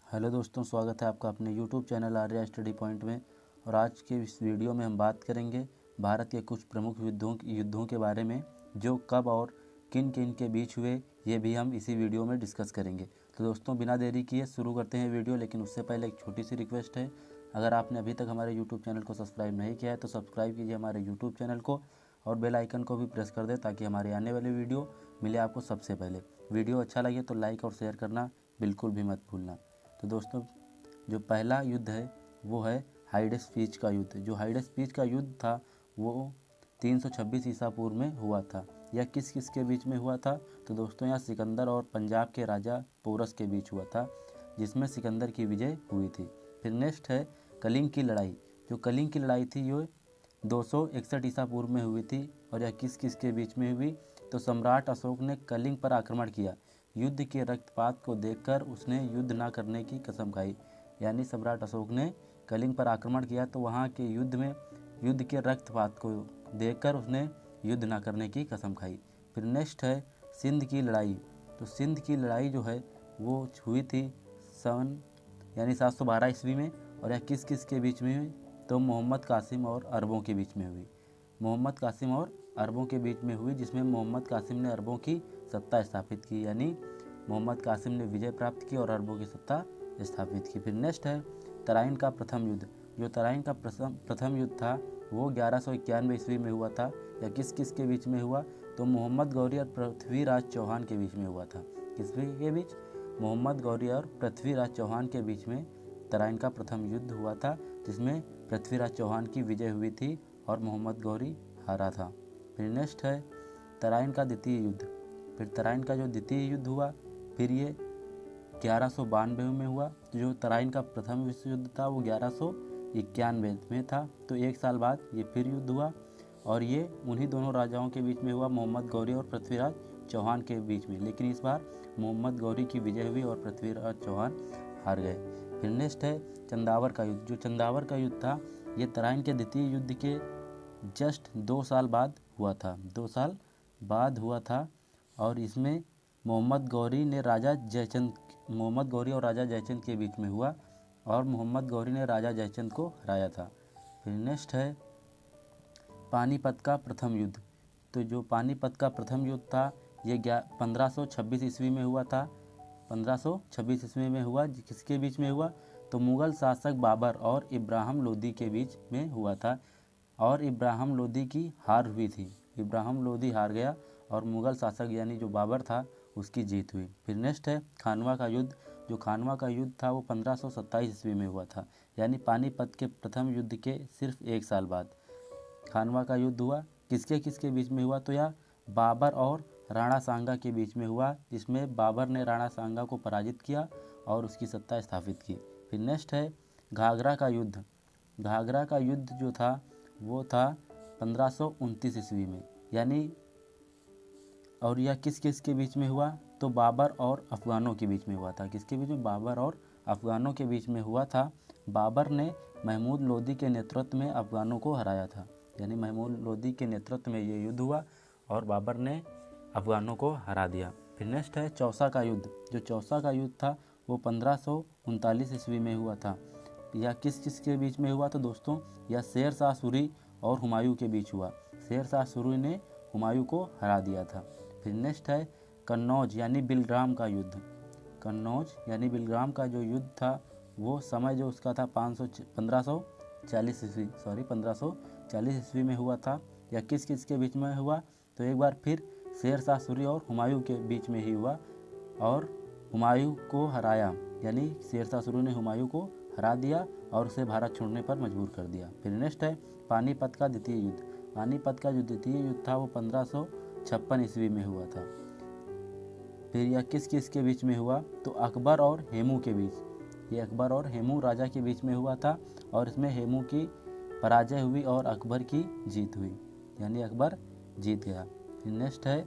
Hello दोस्तों, स्वागत है आपका अपने YouTube channel Arya study point में। और आज के इस वीडियो में हम बात करेंगे भारत के कुछ प्रमुख युद्धों के बारे में, जो कब और किन किन के बीच हुए, ये भी हम इसी वीडियो में डिस्कस करेंगे। तो दोस्तों, बिना देरी किए शुरू करते हैं वीडियो। लेकिन उससे पहले एक छोटी सी रिक्वेस्ट है, अगर आपने अभी तक हमारे यूट्यूब चैनल को सब्सक्राइब नहीं किया है तो सब्सक्राइब कीजिए हमारे यूट्यूब चैनल को और बेल आइकन को भी प्रेस कर दें, ताकि हमारे आने वाली वीडियो मिले आपको सबसे पहले। वीडियो अच्छा लगे तो लाइक और शेयर करना बिल्कुल भी मत भूलना। तो दोस्तों, जो पहला युद्ध है वो है हाइडेस पीच का युद्ध। जो हाइडेस पीच का युद्ध था वो 326 ईसा पूर्व में हुआ था। यह किस किस के बीच में हुआ था? तो दोस्तों, यहाँ सिकंदर और पंजाब के राजा पोरस के बीच हुआ था, जिसमें सिकंदर की विजय हुई थी। फिर नेक्स्ट है कलिंग की लड़ाई। जो कलिंग की लड़ाई थी ये 261 ईसा पूर्व में हुई थी। और यह किस किस के बीच में हुई? तो सम्राट अशोक ने कलिंग पर आक्रमण किया। युद्ध के रक्तपात को देखकर उसने युद्ध न करने की कसम खाई। यानी सम्राट अशोक ने कलिंग पर आक्रमण किया तो वहाँ के युद्ध के रक्तपात को देखकर उसने युद्ध न करने की कसम खाई। फिर नेक्स्ट है सिंध की लड़ाई। तो सिंध की लड़ाई जो है वो हुई थी सन 712 ईस्वी में। और यह किस किस के बीच में हुई? तो मोहम्मद कासिम और अरबों के बीच में हुई। मोहम्मद कासिम और अरबों के बीच में हुई, जिसमें मोहम्मद कासिम ने अरबों की सत्ता स्थापित की। यानी मोहम्मद कासिम ने विजय प्राप्त की और अरबों की सत्ता स्थापित की। फिर नेक्स्ट है तराइन का प्रथम युद्ध। जो तराइन का प्रथम युद्ध था वो 1191 ईस्वी में हुआ था। या किस किस के बीच में हुआ? तो मोहम्मद गौरी और पृथ्वीराज चौहान के बीच में हुआ था। किसके के बीच? मोहम्मद गौरी और पृथ्वीराज चौहान के बीच में तराइन का प्रथम युद्ध हुआ था, जिसमें पृथ्वीराज चौहान की विजय हुई थी और मोहम्मद गौरी हारा था। फिर नेक्स्ट है तराइन का द्वितीय युद्ध। फिर तराइन का जो द्वितीय युद्ध हुआ फिर ये 1192 में हुआ। जो तराइन का प्रथम विश्व युद्ध था वो 1191 में था। तो एक साल बाद ये फिर युद्ध हुआ और ये उन्हीं दोनों राजाओं के बीच में हुआ, मोहम्मद गौरी और पृथ्वीराज चौहान के बीच में। लेकिन इस बार मोहम्मद गौरी की विजय हुई और पृथ्वीराज चौहान हार गए। फिर नेक्स्ट है चंदावर का युद्ध। जो चंदावर का युद्ध था ये तराइन के द्वितीय युद्ध के जस्ट 2 साल बाद हुआ था। 2 साल बाद हुआ था और इसमें मोहम्मद गौरी और राजा जयचंद के बीच में हुआ और मोहम्मद गौरी ने राजा जयचंद को हराया था। फिर नेक्स्ट है पानीपत का प्रथम युद्ध। तो जो पानीपत का प्रथम युद्ध था ये 1526 ईस्वी में हुआ था। 1526 ईस्वी में हुआ। किसके बीच में हुआ? तो मुग़ल शासक बाबर और इब्राहिम लोदी के बीच में हुआ था और इब्राहिम लोदी की हार हुई थी। इब्राहिम लोदी हार गया और मुग़ल शासक यानी जो बाबर था उसकी जीत हुई। फिर नेक्स्ट है खानवा का युद्ध। जो खानवा का युद्ध था वो 1527 ईस्वी में हुआ था। यानी पानीपत के प्रथम युद्ध के सिर्फ 1 साल बाद खानवा का युद्ध हुआ। किसके किसके बीच में हुआ? तो यह बाबर और राणा सांगा के बीच में हुआ, जिसमें बाबर ने राणा सांगा को पराजित किया और उसकी सत्ता स्थापित की। फिर नेक्स्ट है घाघरा का युद्ध। घाघरा का युद्ध जो था वो था 1529 ईस्वी में। यानी और यह किस किस के बीच में हुआ? तो बाबर और अफ़गानों के बीच में हुआ था। किसके बीच में? बाबर और अफ़गानों के बीच में हुआ था। बाबर ने महमूद लोदी के नेतृत्व में अफ़गानों को हराया था। यानी महमूद लोदी के नेतृत्व में ये युद्ध हुआ और बाबर ने अफ़गानों को हरा दिया। फिर नेक्स्ट है चौसा का युद्ध। जो चौसा का युद्ध था वो 1539 ईस्वी में हुआ था। यह किस किस के बीच में हुआ? तो दोस्तों, यह शेर शाह सूरी और हुमायूं के बीच हुआ। शेर शाह सूरी ने हुमायूं को हरा दिया था। फिर नेक्स्ट है कन्नौज यानी बिलग्राम का युद्ध। कन्नौज यानी बिलग्राम का जो युद्ध था वो समय जो उसका था 1540 ईस्वी में हुआ था। या किस किस के बीच में हुआ? तो एक बार फिर शेर शाह सूरी और हुमायूं के बीच में ही हुआ और हुमायूं को हराया। यानी शेर शाह सूरी ने हुमायूं को हरा दिया और उसे भारत छोड़ने पर मजबूर कर दिया। फिर नेक्स्ट है पानीपत का द्वितीय युद्ध। पानीपत का जो द्वितीय युद्ध था वो 1556 ईस्वी में हुआ था। फिर यह किस किस के बीच में हुआ? तो अकबर और हेमू के बीच। ये अकबर और हेमू राजा के बीच में हुआ था और इसमें हेमू की पराजय हुई और अकबर की जीत हुई। यानी अकबर जीत गया। फिर नेक्स्ट है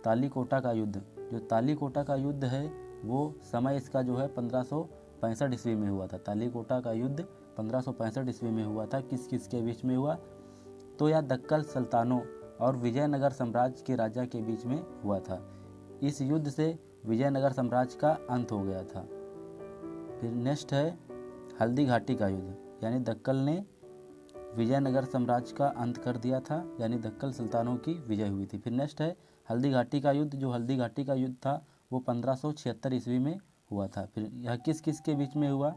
तालीकोटा का युद्ध। जो तालीकोटा का युद्ध है वो समय इसका जो है 1565 ईस्वी में हुआ था। तालीकोटा का युद्ध 1565 ईस्वी में हुआ था। किस किस के बीच में हुआ? तो यह दक्कन सुल्तानों और विजयनगर साम्राज्य के राजा के बीच में हुआ था। इस युद्ध से विजयनगर साम्राज्य का अंत हो गया था। फिर नेक्स्ट है हल्दी घाटी का युद्ध, यानी दक्कन ने विजयनगर साम्राज्य का अंत कर दिया था, यानी दक्कन सुल्तानों की विजय हुई थी। फिर नेक्स्ट है हल्दी घाटी का युद्ध। जो हल्दी घाटी का युद्ध था वो 1576 ईस्वी में हुआ था। फिर यह किस किस के बीच में हुआ,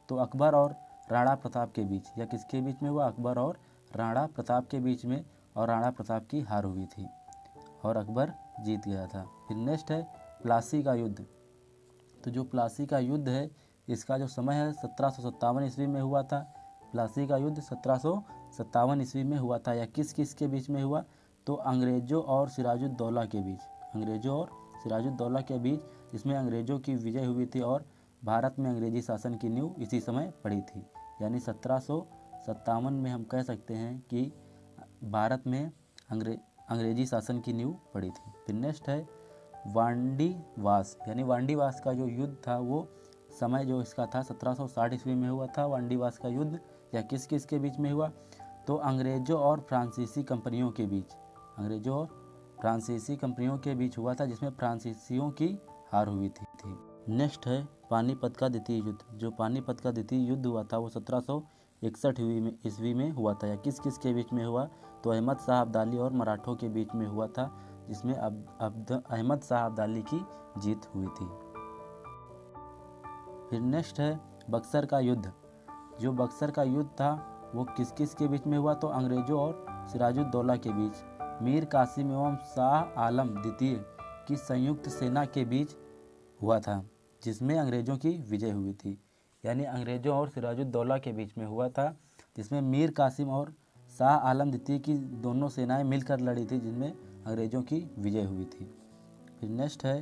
तो अकबर और राणा प्रताप के बीच। यह किसके बीच में हुआ, अकबर और राणा प्रताप के बीच में, और राणा प्रताप की हार हुई थी और अकबर जीत गया था। फिर नेक्स्ट है प्लासी का युद्ध। तो जो प्लासी का युद्ध है इसका जो समय है 1757 ईस्वी में हुआ था। प्लासी का युद्ध 1757 ईस्वी में हुआ था। या किस किस के बीच में हुआ, तो अंग्रेज़ों और सिराजुद्दौला के बीच। अंग्रेज़ों और सिराजुद्दौला के बीच, जिसमें अंग्रेज़ों की विजय हुई थी और भारत में अंग्रेजी शासन की नींव इसी समय पड़ी थी। यानी 1757 में हम कह सकते हैं कि भारत में अंग्रेजी शासन की नींव पड़ी थी। फिर नेक्स्ट है वांडीवास, यानी वांडीवास का जो युद्ध था वो समय जो इसका था 1760 ईस्वी में हुआ था। वांडीवास का युद्ध या किस किस के बीच में हुआ, तो अंग्रेज़ों और फ्रांसीसी कंपनियों के बीच। अंग्रेज़ों और फ्रांसीसी कंपनियों के बीच हुआ था, जिसमें फ्रांसीसियों की हार हुई थी। नेक्स्ट है पानीपत का द्वितीय युद्ध। जो पानीपत का द्वितीय युद्ध हुआ था वो 1761 ईस्वी में हुआ था। या किस किस के बीच में हुआ, तो अहमद शाह अब्दाली और मराठों के बीच में हुआ था, जिसमें अहमद शाह अब्दाली की जीत हुई थी। फिर नेक्स्ट है बक्सर का युद्ध। जो बक्सर का युद्ध था वो किस किस के बीच में हुआ, तो अंग्रेज़ों और सिराजुद्दौला के बीच, मीर कासिम एवं शाह आलम द्वितीय की संयुक्त सेना के बीच हुआ था, जिसमें अंग्रेज़ों की विजय हुई थी। यानी अंग्रेज़ों और सिराजुद्दौला के बीच में हुआ था, जिसमें मीर कासिम और शाह आलम द्वितीय की दोनों सेनाएं मिलकर लड़ी थी, जिनमें अंग्रेज़ों की विजय हुई थी। फिर नेक्स्ट है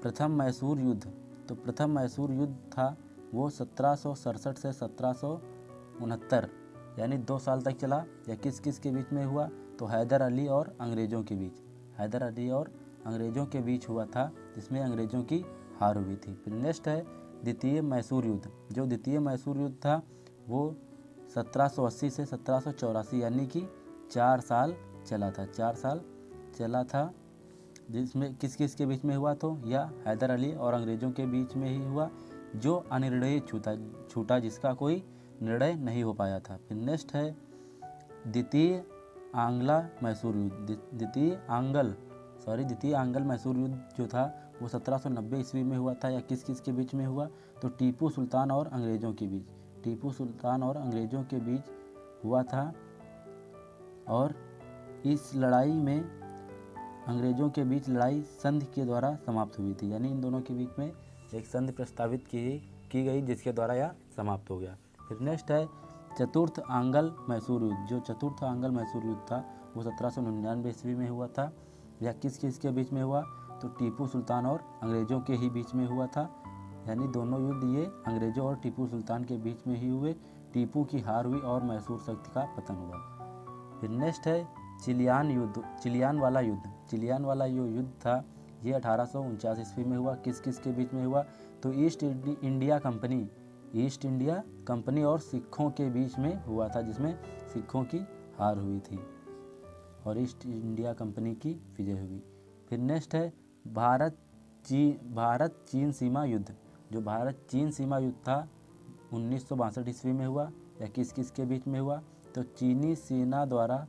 प्रथम मैसूर युद्ध। तो प्रथम मैसूर युद्ध था वो 1767 से 1769, यानी 2 साल तक चला। या किस किस के बीच में हुआ, तो हैदर अली और अंग्रेज़ों के बीच। हैदर अली और अंग्रेज़ों के बीच हुआ था, जिसमें अंग्रेज़ों की हार हुई थी। फिर नेक्स्ट है द्वितीय मैसूर युद्ध। जो द्वितीय मैसूर युद्ध था वो 1780 से 1784, यानी कि 4 साल चला था। 4 साल चला था, जिसमें किस किस के बीच में हुआ, तो यह हैदर अली और अंग्रेज़ों के बीच में ही हुआ, जो अनिर्णय छूटा, जिसका कोई निर्णय नहीं हो पाया था। फिर नेक्स्ट है द्वितीय आंग्ला मैसूर युद्ध। द्वितीय आंग्ल मैसूर युद्ध जो था वो 1790 ईस्वी में हुआ था। या किस किस के बीच में हुआ, तो टीपू सुल्तान और अंग्रेज़ों के बीच। टीपू सुल्तान और अंग्रेज़ों के बीच हुआ था, और इस लड़ाई में अंग्रेज़ों के बीच लड़ाई संधि के द्वारा समाप्त हुई थी। यानी इन दोनों के बीच में एक संधि प्रस्तावित की गई, जिसके द्वारा यह समाप्त हो गया। फिर नेक्स्ट है चतुर्थ आंग्ल मैसूर युद्ध। जो चतुर्थ आंग्ल मैसूर युद्ध था वो 1799 ईस्वी में हुआ था। यह किस किस के बीच में हुआ, तो टीपू सुल्तान और अंग्रेज़ों के ही बीच में हुआ था। यानी दोनों युद्ध ये अंग्रेज़ों और टीपू सुल्तान के बीच में ही हुए। टीपू की हार हुई और मैसूर शक्ति का पतन हुआ। फिर नेक्स्ट है चिलियान वाला युद्ध। चिलियान वाला जो युद्ध था ये 1849 ईस्वी में हुआ। किस किस के बीच में हुआ, तो ईस्ट इंडिया कंपनी और सिखों के बीच में हुआ था, जिसमें सिखों की हार हुई थी और ईस्ट इंडिया कंपनी की विजय हुई। फिर नेक्स्ट है भारत चीन सीमा युद्ध। जो भारत चीन सीमा युद्ध था 1962 ईस्वी में हुआ। या किस किस के बीच में हुआ, तो चीनी सेना द्वारा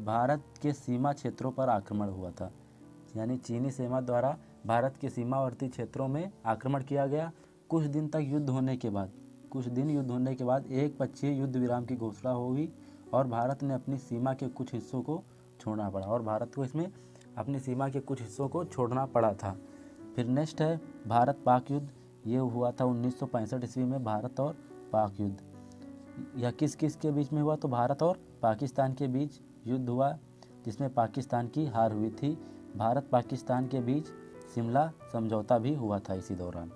भारत के सीमा क्षेत्रों पर आक्रमण हुआ था। यानी चीनी सेना द्वारा भारत के सीमावर्ती क्षेत्रों में आक्रमण किया गया। कुछ दिन युद्ध होने के बाद एक पक्षीय युद्ध विराम की घोषणा हुई और भारत ने अपनी सीमा के कुछ हिस्सों को छोड़ना पड़ा, और भारत को इसमें अपनी सीमा के कुछ हिस्सों को छोड़ना पड़ा था। फिर नेक्स्ट है भारत पाक युद्ध। ये हुआ था 1965 ईस्वी में, भारत और पाक युद्ध। यह किस किस के बीच में हुआ, तो भारत और पाकिस्तान के बीच युद्ध हुआ, जिसमें पाकिस्तान की हार हुई थी। भारत पाकिस्तान के बीच शिमला समझौता भी हुआ था इसी दौरान।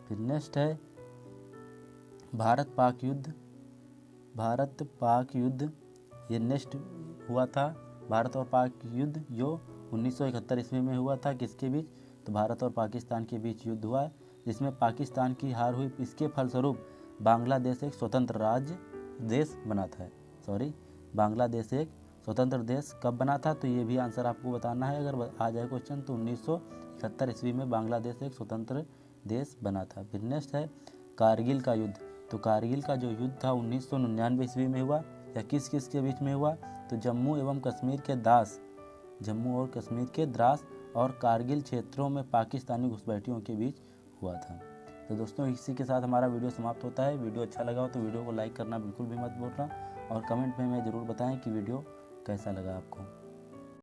फिर नेक्स्ट है भारत पाक युद्ध। ये नेक्स्ट हुआ था भारत और पाक युद्ध, जो 1971 ईस्वी में हुआ था। किसके बीच, तो भारत और पाकिस्तान के बीच युद्ध हुआ, जिसमें पाकिस्तान की हार हुई। इसके फलस्वरूप बांग्लादेश एक स्वतंत्र राज्य देश बना था। बांग्लादेश एक स्वतंत्र देश कब बना था, तो ये भी आंसर आपको बताना है। अगर आ जाए क्वेश्चन, तो 1971 ईस्वी में बांग्लादेश एक स्वतंत्र देश बना था। फिर नेक्स्ट है कारगिल का युद्ध। तो कारगिल का जो युद्ध था 1999 ईस्वी में हुआ। या किस किस के बीच में हुआ? तो जम्मू और कश्मीर के द्रास और कारगिल क्षेत्रों में पाकिस्तानी घुसपैठियों के बीच हुआ था। तो दोस्तों इसी के साथ हमारा वीडियो समाप्त होता है। वीडियो अच्छा लगा हो तो वीडियो को लाइक करना बिल्कुल भी मत भूलना और कमेंट में हमें ज़रूर बताएं कि वीडियो कैसा लगा आपको।